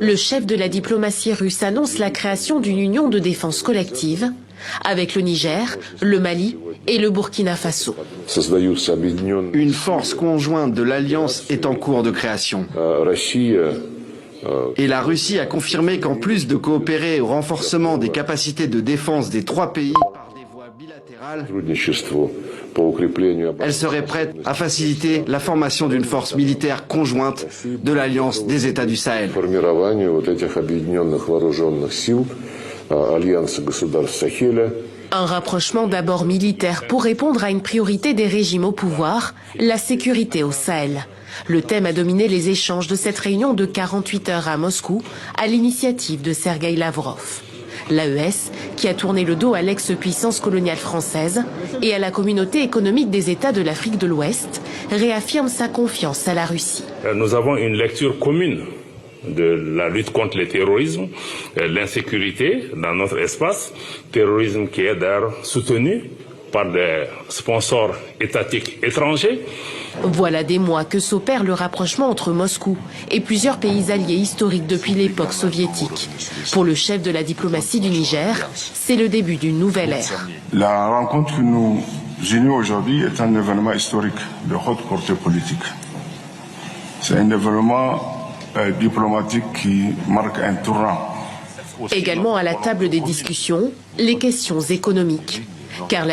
Le chef de la diplomatie russe annonce la création d'une union de défense collective avec le Niger, le Mali et le Burkina Faso. Une force conjointe de l'Alliance est en cours de création. Et la Russie a confirmé qu'en plus de coopérer au renforcement des capacités de défense des trois pays par des voies bilatérales, elle serait prête à faciliter la formation d'une force militaire conjointe de l'Alliance des États du Sahel. Un rapprochement d'abord militaire pour répondre à une priorité des régimes au pouvoir, la sécurité au Sahel. Le thème a dominé les échanges de cette réunion de 48 heures à Moscou, à l'initiative de Sergueï Lavrov. L'AES, qui a tourné le dos à l'ex-puissance coloniale française et à la communauté économique des États de l'Afrique de l'Ouest, réaffirme sa confiance à la Russie. Nous avons une lecture commune de la lutte contre le terrorisme, l'insécurité dans notre espace, terrorisme qui est d'ailleurs soutenu par des sponsors étatiques étrangers. Voilà des mois que s'opère le rapprochement entre Moscou et plusieurs pays alliés historiques depuis l'époque soviétique. Pour le chef de la diplomatie du Niger, c'est le début d'une nouvelle ère. La rencontre que nous unit aujourd'hui est un événement historique de haute portée politique. C'est un événement diplomatique qui marque un tournant. Également à la table des discussions, les questions économiques. Car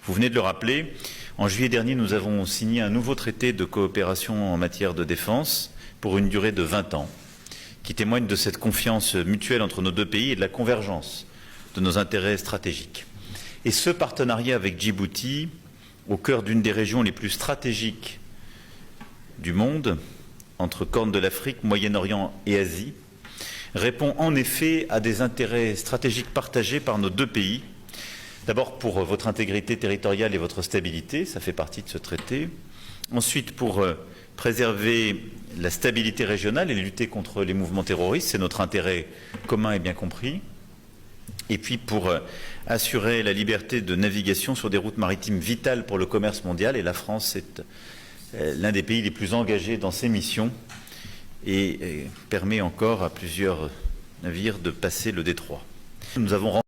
Vous venez de le rappeler, en juillet dernier, nous avons signé un nouveau traité de coopération en matière de défense pour une durée de 20 ans, qui témoigne de cette confiance mutuelle entre nos deux pays et de la convergence de nos intérêts stratégiques. Et ce partenariat avec Djibouti, au cœur d'une des régions les plus stratégiques du monde, entre Corne de l'Afrique, Moyen-Orient et Asie, répond en effet à des intérêts stratégiques partagés par nos deux pays. D'abord pour votre intégrité territoriale et votre stabilité, ça fait partie de ce traité. Ensuite pour préserver la stabilité régionale et lutter contre les mouvements terroristes, c'est notre intérêt commun et bien compris. Et puis pour assurer la liberté de navigation sur des routes maritimes vitales pour le commerce mondial, et la France est l'un des pays les plus engagés dans ces missions et permet encore à plusieurs navires de passer le détroit. Nous avons